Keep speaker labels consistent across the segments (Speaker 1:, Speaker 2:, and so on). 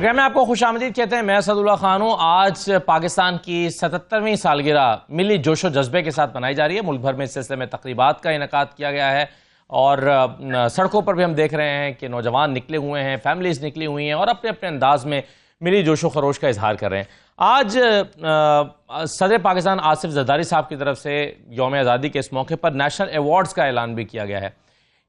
Speaker 1: Programme में आपको खुशामदीद कहते हैं। मैं असदुल्ला खान हूँ। आज पाकिस्तान की 77वीं सालगिरह मिली जोशो जज्बे के साथ मनाई जा रही है। मुल्क भर में इस सिलसिले में तकरीबात का इनेकाद किया गया है और सड़कों पर भी हम देख रहे हैं कि नौजवान निकले हुए हैं, फैमिलीज निकली हुई हैं और अपने अपने अंदाज में मिली जोशो खरोश का इजहार कर रहे हैं। आज सदर पाकिस्तान आसिफ जरदारी साहब की तरफ से यौम आज़ादी के इस मौके पर नेशनल अवार्ड्स का ऐलान भी किया गया है।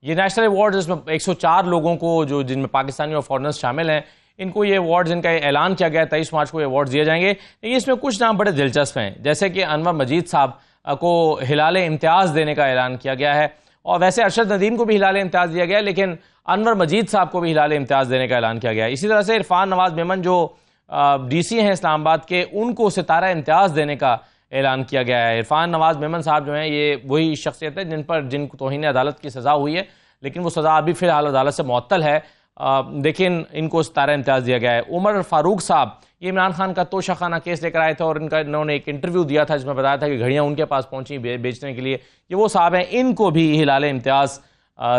Speaker 1: ये नेशनल अवार्ड्स, इसमें 104 लोगों को जो जिनमें पाकिस्तानी और फॉरेनर्स शामिल हैं, इनको ये अवार्ड्स, इनका ऐलान किया गया है 23 मार्च को ये अवार्ड्स दिए जाएंगे। लेकिन इसमें कुछ नाम बड़े दिलचस्प हैं, जैसे कि अनवर मजीद साहब को हिलाल इम्तियाज़ देने का ऐलान किया गया है और वैसे अरशद नदीम को भी हिलाल इम्तियाज़ दिया गया है, लेकिन अनवर मजीद साहब को भी हिलाल इम्तियाज़ देने का ऐलान किया गया है। इसी तरह से इरफान नवाज मेमन जो DC हैं इस्लामाबाद के, उनको सितारा इम्तियाज़ देने का ऐलान किया गया है। इरफान नवाज मेमन साहब जो हैं ये वही शख्सियत है जिनको तौहीन अदालत की सज़ा हुई है, लेकिन वो सज़ा अभी फ़िलहाल अदालत से मुअत्तल है, लेकिन इनको सितारा इम्तियाज़ दिया गया है। उमर फारूक साहब ये इमरान खान का तोशाखाना केस लेकर आए थे और इन्होंने एक इंटरव्यू दिया था जिसमें बताया था कि घड़ियाँ उनके पास पहुँची बेचने के लिए। ये वो साहब हैं, इनको भी हिलाल इम्तियाज़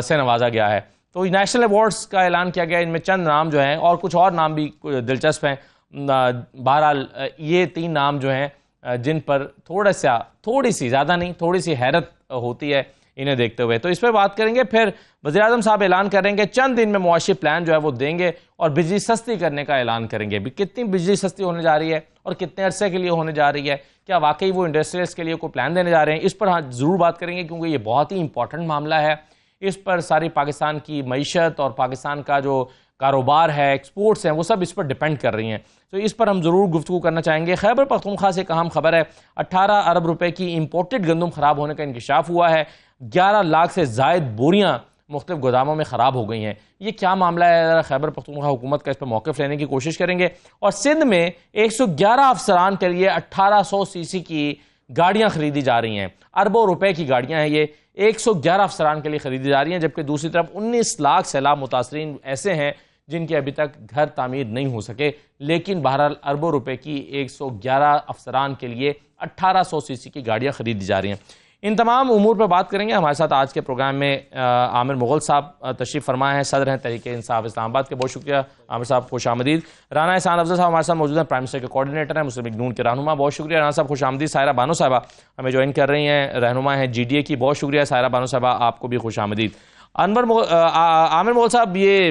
Speaker 1: से नवाजा गया है। तो नेशनल अवार्ड्स का ऐलान किया गया। इनमें चंद नाम जो हैं और कुछ और नाम भी दिलचस्प हैं। बहरहाल ये 3 नाम जो हैं जिन पर थोड़ी सी ज़्यादा नहीं, थोड़ी सी हैरत होती है इन्हें देखते हुए। तो इस पर बात करेंगे। फिर वज़ीर-ए-आज़म साहब ऐलान करेंगे, चंद दिन में मुआशी प्लान जो है वो देंगे और बिजली सस्ती करने का ऐलान करेंगे। कितनी बिजली सस्ती होने जा रही है और कितने अरसे के लिए होने जा रही है, क्या वाकई वो इंडस्ट्रियल्स के लिए कोई प्लान देने जा रहे हैं, इस पर हाँ ज़रूर बात करेंगे, क्योंकि ये बहुत ही इंपॉर्टेंट मामला है। इस पर सारी पाकिस्तान की मईशत और पाकिस्तान का जो कारोबार है, एक्सपोर्ट्स हैं, वो सब इस पर डिपेंड कर रही हैं। तो इस पर हम ज़रूर गुफ्तगू करना चाहेंगे। खैबर पख्तूनख्वा से एक अहम खबर है, 18 अरब रुपए की इंपोर्टेड गंदम ख़राब होने का इंकशाफ हुआ है। 11 लाख से ज़ायद बोरियाँ मुख्तलिफ गोदामों में ख़राब हो गई हैं। ये क्या मामला है, खैबर पख्तूनख्वा हुकूमत का इस पर मौक़िफ़ लेने की कोशिश करेंगे। और सिंध में 111 अफसरान के लिए 1800 सीसी की गाड़ियाँ खरीदी जा रही हैं। अरबों रुपए की गाड़ियाँ हैं ये, 111 अफसरान के लिए खरीदी जा रही हैं। जबकि दूसरी तरफ 19 लाख सैलाब मुतासरीन ऐसे हैं जिनके अभी तक घर तामीर नहीं हो सके, लेकिन बहरहाल अरबों रुपए की 111 अफसरान के लिए 1800 सीसी की गाड़ियाँ खरीदी जा रही हैं। इन तमाम उमूर पर बात करेंगे। हमारे साथ आज के प्रोग्राम में आमिर मुग़ल साहब तशरीफ़ फरमा है, सदर हैं तहरीक इंसाफ इस्लामाबाद के। बहुत शुक्रिया आमिर साहब, खुश आमदीद। राना एहसान अफजल साहब हमारे साथ मौजूद हैं, प्राइम मिनिस्टर के कोऑर्डिनेटर हैं, मुस्लिम लीग नून के रहनुमा। बहुत शुक्रिया राना साहब, खुश आमदीद। सायरा बानो साहबा हमें ज्वाइन कर रही हैं, रहनुमा हैं GDA की। बहुत शुक्रिया सायरा बानो साहबा, आपको भी खुश आमदीद। आमिर मुग़ल साहब, ये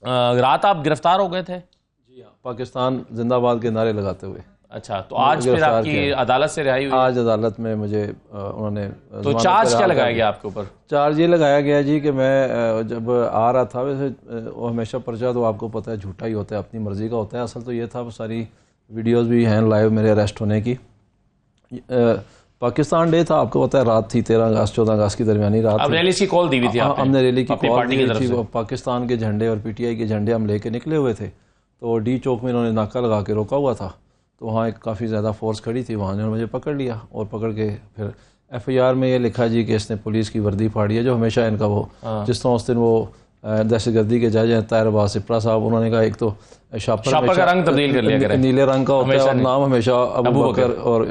Speaker 1: रात आप गिरफ्तार हो गए थे?
Speaker 2: जी हाँ, पाकिस्तान जिंदाबाद के नारे लगाते हुए।
Speaker 1: अच्छा, तो आज फिर आपकी अदालत से रिहाई हुई? आज
Speaker 2: अदालत में मुझे उन्होंने
Speaker 1: तो चार्ज क्या लगाया गया आपके ऊपर?
Speaker 2: चार्ज ये लगाया गया जी कि मैं जब आ रहा था, वैसे वो हमेशा पर्चा तो आपको पता है झूठा ही होता है, अपनी मर्जी का होता है। असल तो ये था, सारी वीडियोज़ भी हैं लाइव मेरे अरेस्ट होने की। पाकिस्तान डे था, आपको पता है, रात थी 13 अगस्त 14 अगस्त की दरमियानी रात।
Speaker 1: अब रैली की कॉल दी हुई थी आपने?
Speaker 2: हमने रैली की कॉल दी थी। पाकिस्तान के झंडे और PTI के झंडे हम लेके निकले हुए थे। तो D चौक में इन्होंने नाका लगा के रोका हुआ था, तो वहाँ एक काफ़ी ज़्यादा फोर्स खड़ी थी। वहाँ ने मुझे पकड़ लिया और पकड़ के फिर FIR में ये लिखा जी कि इसने पुलिस की वर्दी फाड़ी है, जो हमेशा इनका वो जिस तरह उस दिन वो दहशतगर्दी के जज हैं ताहिर अब्बास सिप्रा साहब, उन्होंने कहा एक तो शापर का रंग तब्दील कर लिया करें, नीले रंग का होता है और नाम हमेशा अबू बकर और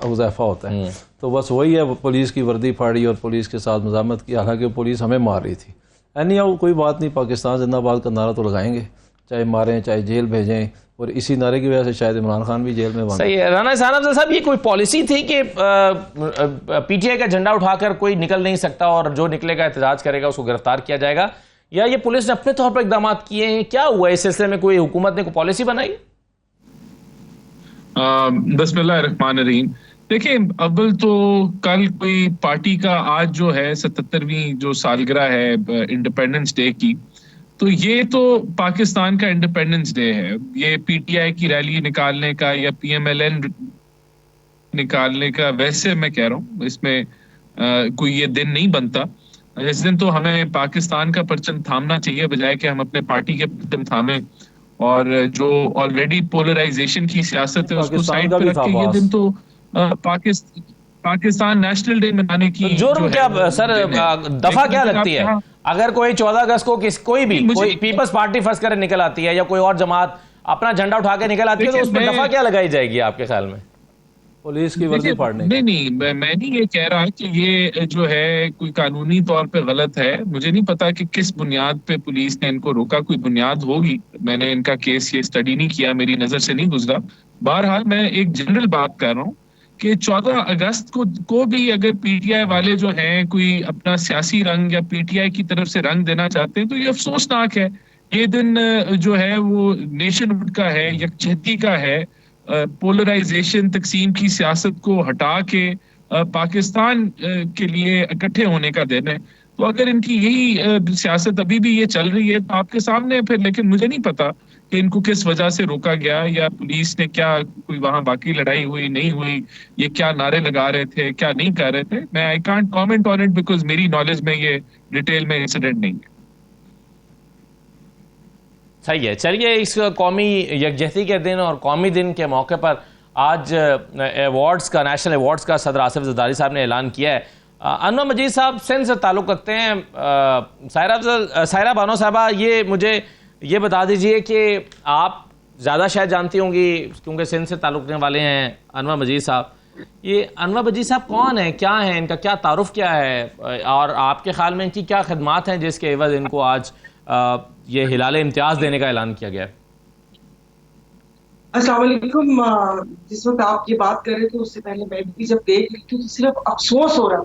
Speaker 2: हुज़ैफा होता है। तो बस वही है, पुलिस की वर्दी फाड़ी और पुलिस के साथ मज़ामत की, हालांकि पुलिस हमें मार रही थी। एनी कोई बात नहीं, पाकिस्तान जिंदाबाद का नारा तो लगाएंगे, चाहे मारें चाहे जेल भेजें, और इसी नारे की वजह से शायद इमरान खान भी जेल में बंद।
Speaker 1: सही है। राना एहसान अफजल साहब, ये कोई पॉलिसी थी कि PTI का झंडा उठाकर कोई निकल नहीं सकता और जो निकलेगा एहतजाज करेगा उसको गिरफ्तार किया जाएगा, या ये पुलिस ने अपने तौर पर इकदाम किए हैं? क्या हुआ इस सिलसिले में? कोई हुकूमत ने कोई पॉलिसी बनाई?
Speaker 3: बिस्मिल्लाहिर्रहमानिर्रहीम। देखिए, अव्वल तो कल कोई पार्टी का आज जो है 77वीं जो सालगिरह है इंडिपेंडेंस डे की, तो ये तो पाकिस्तान का इंडिपेंडेंस डे है। ये PTI की रैली निकालने का या PMLN निकालने का, वैसे मैं कह रहा हूँ, इसमें कोई ये दिन नहीं बनता। इस दिन तो हमें पाकिस्तान का परचम थामना चाहिए, बजाय कि हम अपने पार्टी के परचम थामें और जो ऑलरेडी पोलराइजेशन की सियासत है उसको साइड पे रख के ये दिन तो पाकिस्तान नेशनल डे मनाने की
Speaker 1: जुर्म क्या सर, दफा क्या लगती है? अगर कोई 14 अगस्त को कोई पीपल्स पार्टी फर्ज करे निकल आती है या कोई और जमात अपना झंडा उठा के निकल आती है, तो उस पर दफा क्या लगाई जाएगी आपके ख्याल में?
Speaker 2: पुलिस की वर्दी फाड़ने
Speaker 3: नहीं नहीं, मैं नहीं ये कह रहा कि ये जो है कोई कानूनी तौर पे गलत है। मुझे नहीं पता कि किस बुनियाद पे पुलिस ने इनको रोका, कोई बुनियाद होगी। मैंने इनका केस ये स्टडी नहीं किया, मेरी नजर से नहीं गुजरा। बहरहाल मैं एक जनरल बात कर रहा हूँ कि 14 अगस्त को भी अगर पीटीआई वाले जो हैं कोई अपना सियासी रंग या पीटीआई की तरफ से रंग देना चाहते हैं तो ये अफसोसनाक है। ये दिन जो है वो नेशनहुड का है, यकजहती का है, पोलराइजेशन, तकसीम की सियासत को हटा के पाकिस्तान के लिए इकट्ठे होने का दिन है। तो अगर इनकी यही सियासत अभी भी ये चल रही है तो आपके सामने है फिर। लेकिन मुझे नहीं पता कि इनको किस वजह से रोका गया या पुलिस ने क्या, कोई वहां बाकी लड़ाई हुई नहीं हुई, ये क्या नारे लगा रहे थे, क्या नहीं कर रहे थे। मैं I can't comment on it because मेरी नॉलेज में ये डिटेल में इंसिडेंट नहीं है।
Speaker 1: सही है। चलिए, इस कौमी यकजहती के दिन और कौमी दिन के मौके पर आज अवार्ड्स का, नेशनल अवार्ड्स का सदर आसिफ जरदारी साहब ने ऐलान किया है। अनवर मजीद साहब सिंध से ताल्लुक़ रखते हैं। सायरा बानो साहबा, ये मुझे ये बता दीजिए कि आप ज़्यादा शायद जानती होंगी क्योंकि सिंध से ताल्लुक़ रखने वाले हैं अनवर मजीद साहब। ये अनवर मजीद साहब कौन है, क्या है, इनका क्या तारुफ क्या है, और आपके ख्याल में इनकी क्या खदमात हैं जिसके एवज इनको आज ये हिलाल इम्तियाज देने का ऐलान किया गया है?
Speaker 4: अस्सलाम वालेकुम। जिस वक्त आप ये बात कर रहे थे उससे पहले मैं भी जब देख रही थी तो सिर्फ अफसोस हो रहा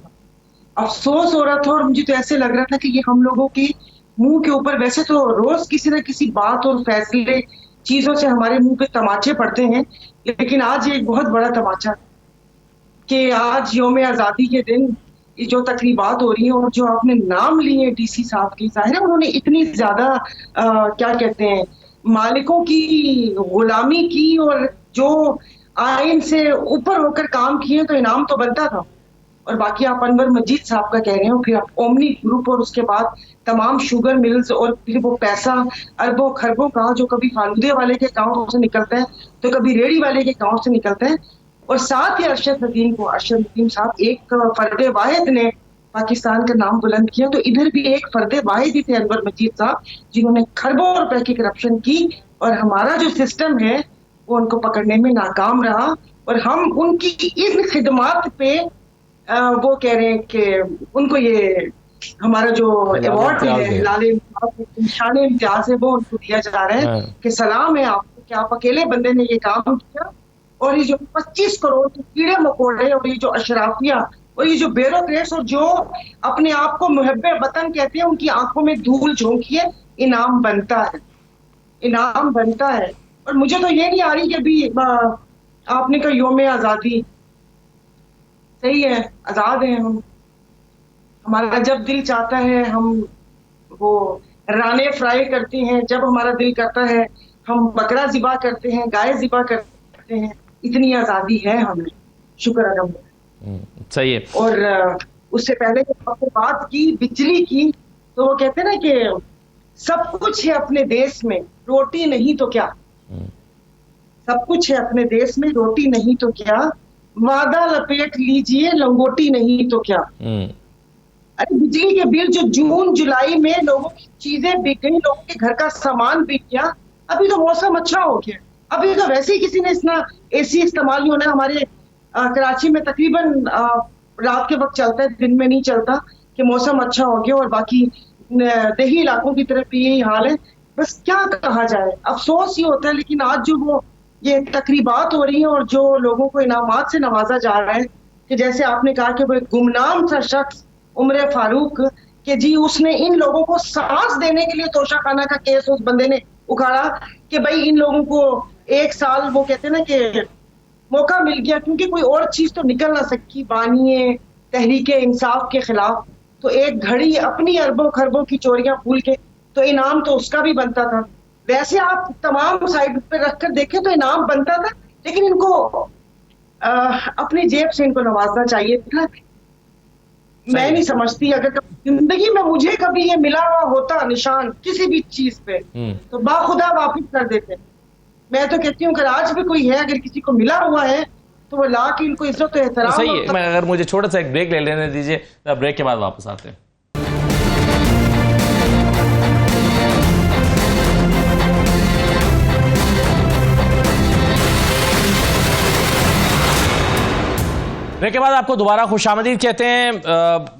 Speaker 4: था और मुझे तो ऐसे लग रहा था कि ये हम लोगों के मुंह के ऊपर, वैसे तो रोज किसी न किसी बात और फैसले चीजों से हमारे मुंह पे तमाचे पड़ते हैं, लेकिन आज ये एक बहुत बड़ा तमाचा कि आज यौम आज़ादी के दिन ये जो तकरीबात हो रही हैं और जो आपने नाम लिए डीसी साहब की, जाहिर है उन्होंने इतनी ज्यादा क्या कहते हैं मालिकों की गुलामी की और जो आइन से ऊपर होकर काम किए तो इनाम तो बनता था। और बाकी आप अनवर मजीद साहब का कह रहे हो, फिर आप ओमनी ग्रुप और उसके बाद तमाम शुगर मिल्स और फिर वो पैसा अरबों खरबों का जो कभी फालूदे वाले के अकाउंट से निकलता है तो कभी रेडी वाले के अकाउंट से निकलता है। और साथ ही अरशद नदीम साहब, एक फर्दे वाहिद ने पाकिस्तान का नाम बुलंद किया, तो इधर भी एक फर्दे वाहिद ही थे अनवर मजीद साहब जिन्होंने खरबों रुपए की करप्शन की और हमारा जो सिस्टम है वो उनको पकड़ने में नाकाम रहा। और हम उनकी इन खिदमात पे वो कह रहे हैं कि उनको ये हमारा जो अवार्ड है लाल निशान इम्तियाज है वो उनको दिया जा रहा है कि सलाम है आपको कि आप अकेले बंदे ने ये काम किया। और ये जो 25 करोड़ के कीड़े मकोड़े और ये जो अशराफिया और ये जो ब्यूरोक्रेट्स और जो अपने आप को मुहब्बे वतन कहते हैं उनकी आंखों में धूल झोंकिए, इनाम बनता है। और मुझे तो ये नहीं आ रही कि अभी आपने कहा यौम आज़ादी, सही है, आजाद हैं हम, हमारा जब दिल चाहता है हम वो राने फ्राई करते हैं, जब हमारा दिल करता है हम बकरा ज़िबा करते हैं, गाय ज़िबा करते हैं। इतनी आजादी है हमें, शुक्र अल्हम्दुलिल्लाह।
Speaker 1: सही है।
Speaker 4: और उससे पहले जब आपने बात की बिजली की तो वो कहते हैं ना कि सब कुछ है अपने देश में, रोटी नहीं तो क्या। सब कुछ है अपने देश में, रोटी नहीं तो क्या, वादा लपेट लीजिए लंगोटी नहीं तो क्या। अरे बिजली के बिल जो जून जुलाई में लोगों की चीजें बिक गई, लोगों के घर का सामान बिक गया। अभी तो मौसम अच्छा हो गया, अभी तो वैसे ही किसी ने इतना एसी इस्तेमाल नहीं होना। हमारे कराची में तकरीबन रात के वक्त चलता है, दिन में नहीं चलता, कि मौसम अच्छा हो गया। और बाकी देही इलाकों की तरफ भी यही हाल है। बस क्या कहा जाए, अफसोस ही होता है। लेकिन आज जो वो ये तकरीबात हो रही हैं और जो लोगों को इनामात से नवाजा जा रहा है, कि जैसे आपने कहा कि वो एक गुमनाम था शख्स उमर फारूक, कि जी उसने इन लोगों को सांस देने के लिए तोशाखाना का केस उस बंदे ने उखाड़ा कि भाई इन लोगों को 1 साल वो कहते हैं ना कि मौका मिल गया, क्योंकि कोई और चीज तो निकल ना सकी बानिए तहरीके इंसाफ के खिलाफ। तो एक घड़ी अपनी अरबों खरबों की चोरियां भूल के तो इनाम तो उसका भी बनता था। वैसे आप तमाम साइड पे रखकर देखें तो इनाम बनता था, लेकिन इनको अपनी जेब से इनको नवाजना चाहिए था। मैं नहीं समझती, अगर जिंदगी में मुझे कभी ये मिला हुआ होता निशान किसी भी चीज पे तो बाखुदा वापिस कर देते। मैं तो कहती हूँ अगर आज भी कोई है, अगर किसी को मिला हुआ है तो वो ला के इनको इज्जत एहतराम।
Speaker 1: सही है। मैं अगर मुझे छोटा सा एक ब्रेक ले लेने दीजिए, ब्रेक के बाद वापस आते हैं। ब्रेक के बाद आपको दोबारा खुशामदीद कहते हैं।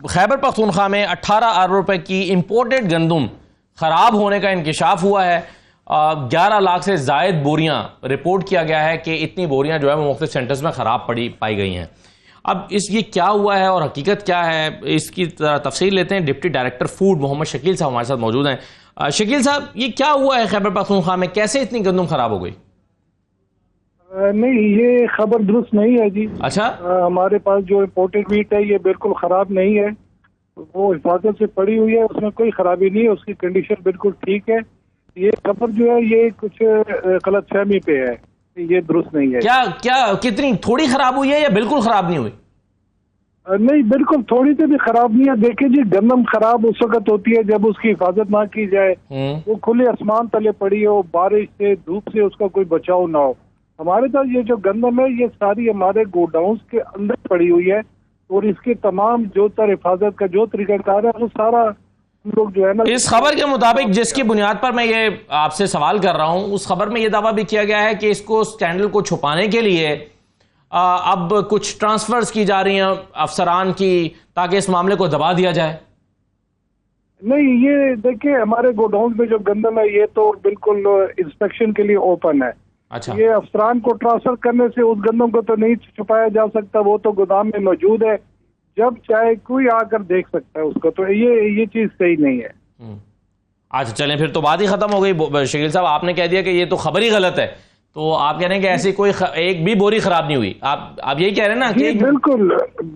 Speaker 1: खैबर पख्तूनख्वा में 18 अरब रुपए की इंपोर्टेड गंदम खराब होने का इंकशाफ हुआ है। 11 लाख से जायद बोरियां रिपोर्ट किया गया है कि इतनी बोरियां जो है वो मुख्तलिफ सेंटर्स में खराब पाई गई हैं। अब ये क्या हुआ है और हकीकत क्या है, इसकी तफसील लेते हैं। Deputy director food Mohammad Shakeel साहब हमारे साथ मौजूद हैं। शकील साहब, ये क्या हुआ है खैबर पख्तूनख्वा में, कैसे इतनी गंदम खराब हो गई?
Speaker 5: नहीं, ये खबर दुरुस्त नहीं है जी।
Speaker 1: अच्छा,
Speaker 5: हमारे पास जो इम्पोर्टेड मीट है ये बिल्कुल खराब नहीं है, वो हिफाजत से पड़ी हुई है, उसमें कोई खराबी नहीं है, उसकी कंडीशन बिल्कुल ठीक है। ये खबर जो है ये कुछ गलतफहमी पे है, ये दुरुस्त नहीं है।
Speaker 1: क्या कितनी थोड़ी खराब हुई है या बिल्कुल खराब नहीं हुई?
Speaker 5: नहीं, बिल्कुल थोड़ी सी भी खराब नहीं है। देखिए जी, गंदम खराब उस वक्त होती है जब उसकी हिफाजत ना की जाए, वो खुले आसमान तले पड़ी हो, बारिश से धूप से उसका कोई बचाव ना हो। हमारे पास ये जो गंदम है ये सारी हमारे गोडाउन के अंदर पड़ी हुई है और इसके तमाम जो हिफाजत का जो तरीकाकार है वो सारा हम लोग जो है ना,
Speaker 1: इस खबर के मुताबिक जिसकी बुनियाद पर मैं ये आपसे सवाल कर रहा हूं, उस खबर में ये दावा भी किया गया है कि इसको स्कैंडल को छुपाने के लिए अब कुछ ट्रांसफर्स की जा रही हैं अफसरान की, ताकि इस मामले को दबा दिया जाए।
Speaker 5: नहीं, ये देखिए हमारे गोडाउन में जो गंदम है ये तो बिल्कुल इंस्पेक्शन के लिए ओपन है।
Speaker 1: अच्छा,
Speaker 5: ये अफसरान को ट्रांसफर करने से उस गंदम को तो नहीं छुपाया जा सकता, वो तो गोदाम में मौजूद है, जब चाहे कोई आकर देख सकता है उसको, तो ये चीज सही नहीं है।
Speaker 1: अच्छा चलें, फिर तो बात ही खत्म हो गई। शकील साहब, आपने कह दिया कि ये तो खबर ही गलत है, तो आप कह रहे हैं कि ऐसी कोई एक भी बोरी खराब नहीं हुई। आप यही कह रहे हैं ना कि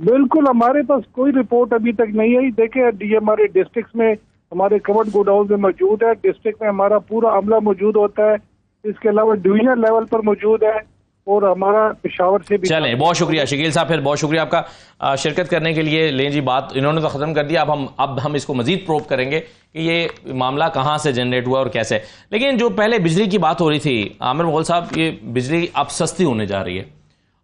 Speaker 5: बिल्कुल हमारे पास कोई रिपोर्ट अभी तक नहीं आई। देखिए, ये हमारे डिस्ट्रिक्ट में हमारे कवर्ड गोडाउन में मौजूद है, डिस्ट्रिक्ट में हमारा पूरा अमला मौजूद होता है, इसके अलावा डिवीजनल लेवल पर मौजूद है और हमारा पेशावर से भी।
Speaker 1: चलें, बहुत शुक्रिया शकील साहब, फिर बहुत शुक्रिया आपका शिरकत करने के लिए। लें जी, बात इन्होंने तो ख़त्म कर दिया, अब हम इसको मजीद प्रूव करेंगे कि ये मामला कहाँ से जनरेट हुआ और कैसे। लेकिन जो पहले बिजली की बात हो रही थी आमिर मुगल साहब, ये बिजली अब सस्ती होने जा रही है,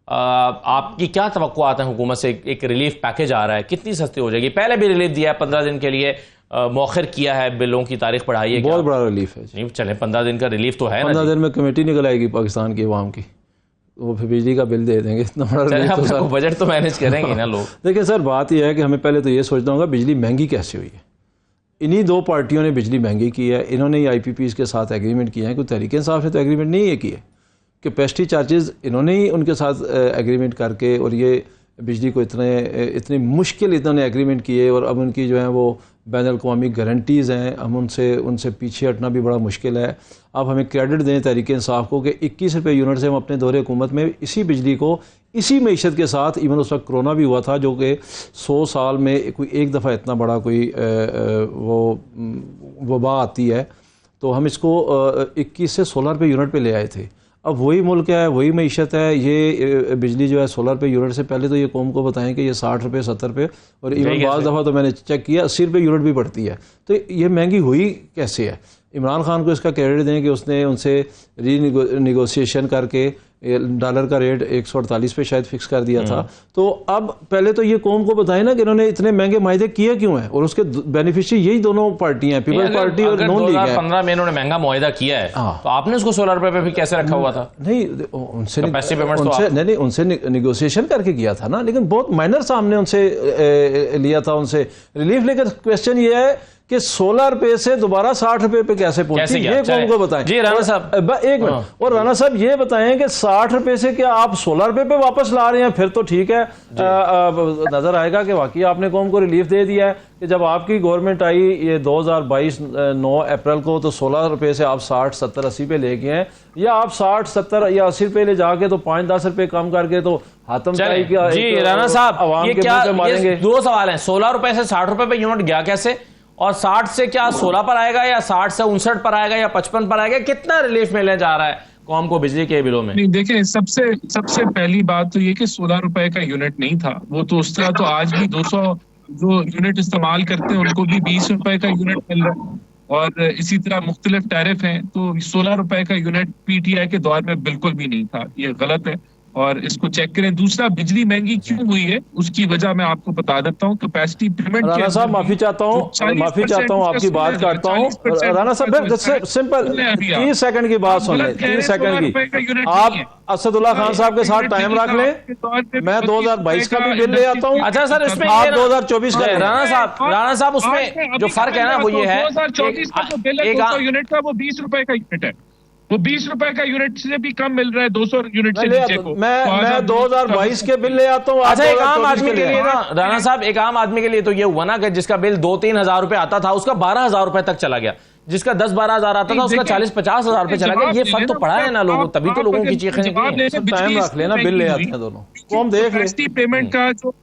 Speaker 1: आपकी क्या तवक्कुआत हैं हुकूमत से? एक रिलीफ पैकेज आ रहा है, कितनी सस्ती हो जाएगी? पहले भी रिलीफ दिया है, 15 दिन के लिए मौखर किया है, बिलों की तारीख बढ़ाई है,
Speaker 2: बहुत बड़ा रिलीफ है।
Speaker 1: नहीं चले, 15 दिन का रिलीफ तो है ना।
Speaker 2: 15 दिन में कमेटी निकल आएगी पाकिस्तान की अवाम की, वो फिर बिजली का बिल दे देंगे। इतना बड़ा
Speaker 1: तो बजट तो मैनेज करेंगे ना लोग।
Speaker 2: देखिए सर, बात यह है कि हमें पहले तो ये सोचना होगा बिजली महंगी कैसे हुई है। इन्हीं दो पार्टियों ने बिजली महंगी की है, इन्होंने ही IPPs के साथ एग्रीमेंट किया है। कोई तहरीक इंसाफ ने तो एग्रीमेंट नहीं ये किए कि पेस्टी चार्जेस इन्होंने ही उनके साथ एग्रीमेंट करके और ये बिजली को इतनी मुश्किल इन्होंने एग्रीमेंट किए, और अब उनकी जो है वो बैनुल-अक़वामी गारंटीज़ हैं, हम उनसे पीछे हटना भी बड़ा मुश्किल है। अब हमें क्रेडिट दें तहरीक इंसाफ को कि 21 रुपये यूनिट से हम अपने दौरे हुकूमत में इसी बिजली को इसी मईशत के साथ, इवन उस वक्त कोरोना भी हुआ था जो कि 100 साल में कोई एक दफ़ा इतना बड़ा कोई वो वबा आती है, तो हम इसको 21 से 16 रुपये यूनिट पे ले आए थे। अब वही मुल्क है, वही मईशत है, ये बिजली जो है 16 रुपये यूनिट से पहले तो ये कौम को बताएं कि ये 60 रुपये 70 रुपये, और इवन बाज़ दफ़ा तो मैंने चेक किया 80 रुपये यूनिट भी पड़ती है। तो ये महंगी हुई कैसे है? इमरान खान को इसका क्रेडिट दें कि उसने उनसे रीनिगोशिएशन करके डॉलर का रेट 148 पे शायद फिक्स कर दिया था। तो अब पहले तो ये कौम को बताएं ना कि इन्होंने इतने महंगे मायदे किए क्यों हैं, और उसके बेनिफिशियरी यही दोनों पार्टियां हैं, पीपल्स पार्टी और नॉन लीग है।
Speaker 1: 2015 में इन्होंने महंगा मुआहिदा किया है, तो आपने उसको 16 रुपए पे भी कैसे रखा हुआ था?
Speaker 2: नहीं, उनसे निगोशिएशन करके किया था ना, लेकिन बहुत माइनर सामने उनसे लिया था, उनसे रिलीफ। लेकर क्वेश्चन ये है कि 16 रुपए से दोबारा 60 रुपए पे कैसे पहुंची, ये कौन को बताएं? जी राना साहब, एक मिनट, और राना साहब ये बताएं कि 60 रुपए से क्या आप 16 रुपए पे वापस ला रहे हैं? फिर तो ठीक है, नजर आएगा कि वाकई आपने कौम को रिलीफ दे दिया है। कि जब आपकी गवर्नमेंट आई ये 2022 9 अप्रैल को, तो 16 रुपए से आप 60 70 80 पे ले गए हैं, या आप 60 70 या 80 रुपए ले जाके तो 5-10 रुपए कम करके तो हाथम
Speaker 1: जी राना साहब, ये क्या, ये दो सवाल हैं। 16 रुपए से 60 रुपए पे यूनिट गया कैसे, और 60 से क्या 16 पर आएगा, या 60 से 59 पर आएगा, या 55 पर आएगा? कितना रिलीफ मिलने जा रहा है कौम को बिजली के बिलों में?
Speaker 3: नहीं, देखें, सबसे पहली बात तो ये कि 16 रुपए का यूनिट नहीं था वो, तो उस तरह तो आज भी 200 जो यूनिट इस्तेमाल करते हैं उनको भी 20 रुपए का यूनिट मिल रहा है, और इसी तरह मुख्तलिफ टैरिफ हैं। तो 16 रुपए का यूनिट PTI के दौर में बिल्कुल भी नहीं था, ये गलत है। और इसको चेक करें। दूसरा, बिजली महंगी क्यों हुई है उसकी वजह मैं आपको बता देता हूँ। कैपेसिटी पेमेंट
Speaker 2: राणा साहब माफी चाहता हूँ आपकी बात काटता हूँ। राणा साहब सिंपल 30 सेकंड की बात सुन लें, 30 सेकंड की। आप असदुल्ला खान साहब के साथ टाइम रख लें, मैं 2022 का भी बिल ले आता हूँ।
Speaker 1: अच्छा सर, इसमें
Speaker 2: आप 2024 का
Speaker 1: राणा साहब उसमें जो फर्क है ना वो ये है
Speaker 3: 2024 का जो बिल है 200 यूनिट का, वो 20 रुपए का यूनिट है। वो 20 रुपए का यूनिट से भी कम मिल रहा है 200 यूनिट से नीचे को।
Speaker 2: मैं 2022 के बिल ले आता हूँ।
Speaker 1: अच्छा, एक आम आदमी के लिए ना राणा साहब, एक आम आदमी के लिए तो ये हुआ ना कि जिसका बिल 2-3 हजार रुपए आता था उसका 12,000 रुपए तक चला गया, जिसका 10-12 हजार आता था उसका 40-50 हजार रुपए चला गया। ये फर्क तो पड़ा है ना लोगों, तभी तो लोगों की चीखें निकली।
Speaker 2: टाइम रख लेना, बिल ले आते हैं दोनों को, हम देख लें।
Speaker 3: पेमेंट का जो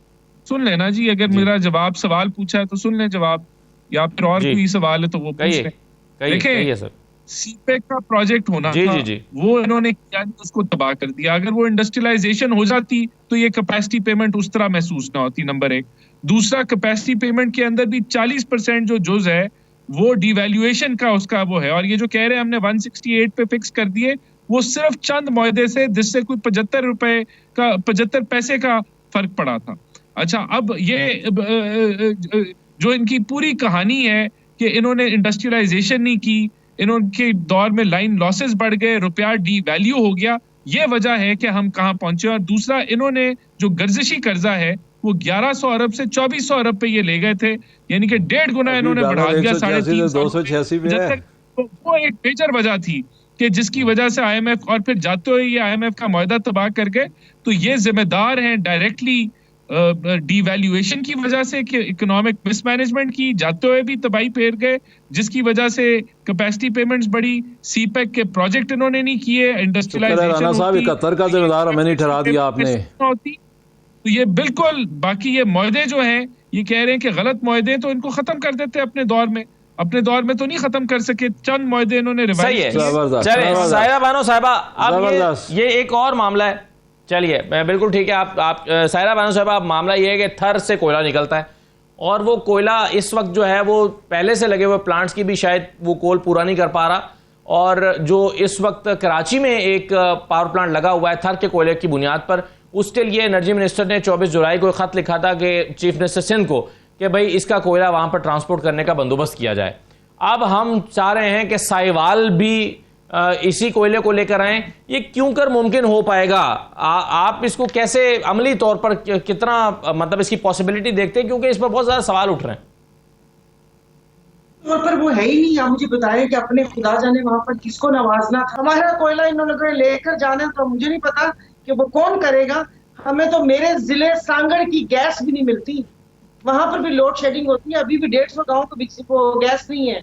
Speaker 3: सुन लेना जी, अगर मेरा जवाब सवाल पूछा है तो सुन लें जवाब, या फिर और कोई सवाल है तो वो पूछ लें।
Speaker 1: देखिए सर,
Speaker 3: सीपेक का प्रोजेक्ट होना
Speaker 1: जी,
Speaker 3: था,
Speaker 1: जी, जी।
Speaker 3: वो इन्होंने किया, उसको तबाह कर दिया। अगर वो इंडस्ट्रियलाइजेशन हो जाती तो ये कैपेसिटी पेमेंट उस तरह महसूस ना होती, नंबर एक। दूसरा, कैपेसिटी पेमेंट के अंदर भी 40% जो जुज है वो डिवैल्यूएशन का उसका वो है, और ये जो कह रहे हैं हमने 168 पे फिक्स कर दिए, वो सिर्फ चंद मुआहदे से, जिससे कोई 75 पैसे का फर्क पड़ा था। अच्छा, अब ये जो इनकी पूरी कहानी है कि इन्होंने इंडस्ट्रियलाइजेशन नहीं की, इनके दौर में लाइन लॉसेस बढ़ गए, रुपया डीवैल्यू हो गया, ये वजह है कि हम कहां पहुंचे। और दूसरा, इन्होंने जो गर्जिशी कर्जा है वो 1100 अरब से 2400 अरब पे ये ले गए थे, यानी कि 1.5 गुना इन्होंने बढ़ा दिया, 350। वो एक मेजर वजह थी कि जिसकी वजह से IMF, और फिर जाते हुए ये IMF का मुआहदा तबाह कर गए। तो ये जिम्मेदार हैं डायरेक्टली डिवैल्यूएशन की वजह से, कि इकोनॉमिक मिसमैनेजमेंट की, जाते हुए भी तबाही फेर गए, जिसकी वजह से कैपेसिटी पेमेंट्स बढ़ी। सीपेक के प्रोजेक्ट इन्होंने नहीं किए, इंडस्ट्रियलाइजेशन
Speaker 2: राणा साहब 71 का जिम्मेदार हमें नहीं ठहरा दिया आपने।
Speaker 3: तो ये बिल्कुल, बाकी ये मुआहदे जो हैं ये कह रहे हैं कि गलत मुआहदे, तो इनको खत्म कर देते अपने दौर में। अपने दौर में तो नहीं खत्म कर सके, चंद मुआहदे इन्होंने रिवाइज किए।
Speaker 1: चलिए साहिरा बानो साहिबा, अब ये एक और मामला है। चलिए, मैं बिल्कुल ठीक है, आप साहिरा बानो साहिबा, अब मामला ये है कि थर से कोयला निकलता है, और वो कोयला इस वक्त जो है वो पहले से लगे हुए प्लांट्स की भी शायद वो कोल पूरा नहीं कर पा रहा। और जो इस वक्त कराची में एक पावर प्लांट लगा हुआ है थर के कोयले की बुनियाद पर, उसके लिए एनर्जी मिनिस्टर ने 24 जुलाई को खत लिखा था कि चीफ मिनिस्टर सिंध को, कि भाई इसका कोयला वहां पर ट्रांसपोर्ट करने का बंदोबस्त किया जाए। अब हम चाह रहे हैं कि साहिवाल भी इसी कोयले को लेकर आए। ये क्यों कर मुमकिन हो पाएगा? आप इसको कैसे अमली तौर पर कितना मतलब इसकी पॉसिबिलिटी देखते हैं, क्योंकि इस पर बहुत ज्यादा सवाल उठ रहे हैं।
Speaker 4: तौर पर वो है ही नहीं। आप मुझे बताएं कि अपने खुदा जाने वहां पर किसको नवाजना था। हमारा कोयला इन्होंने लेकर जाना, तो मुझे नहीं पता कि वो कौन करेगा। हमें तो मेरे जिले सांगड़ की गैस भी नहीं मिलती, वहां पर भी लोड शेडिंग होती है। अभी भी 150 गाँव को गैस नहीं है।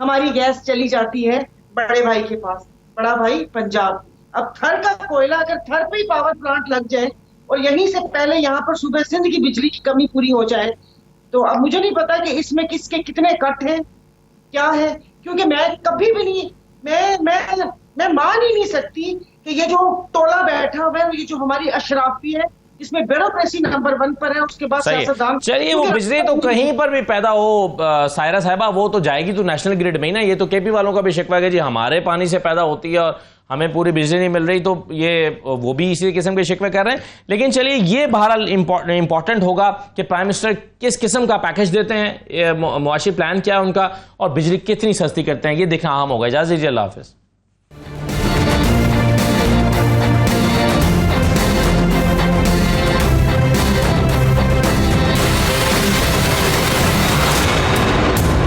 Speaker 4: हमारी गैस चली जाती है बड़े भाई के पास, बड़ा भाई पंजाब। अब थर का कोयला, अगर थर पे ही पावर प्लांट लग जाए और यहीं से पहले यहाँ पर सूबे सिंध की बिजली की कमी पूरी हो जाए, तो अब मुझे नहीं पता कि इसमें किसके कितने कट हैं, क्या है। क्योंकि मैं कभी भी नहीं, मैं मान ही नहीं सकती कि ये जो टोला बैठा हुआ है, ये जो हमारी अशराफी है, इसमें ब्यूरोक्रेसी नंबर 1 पर है, उसके बाद सियासतदान।
Speaker 1: चलिए, वो बिजली तो कहीं पर भी पैदा हो सायरा साहिबा, वो तो जाएगी तो नेशनल ग्रिड में ही ना। ये तो केपी वालों का भी शिकवा है जी हमारे पानी से पैदा होती है और हमें पूरी बिजली नहीं मिल रही, तो ये वो भी इसी किस्म के शिकवे कर रहे हैं। लेकिन चलिए, ये बहरहाल इंपॉर्टेंट होगा कि प्राइम मिनिस्टर किस किस्म का पैकेज देते हैं, मुआशी प्लान क्या है उनका, और बिजली कितनी सस्ती करते हैं, ये देखना अहम होगा। इजाजत दीजिए, अल्लाह हाफिज।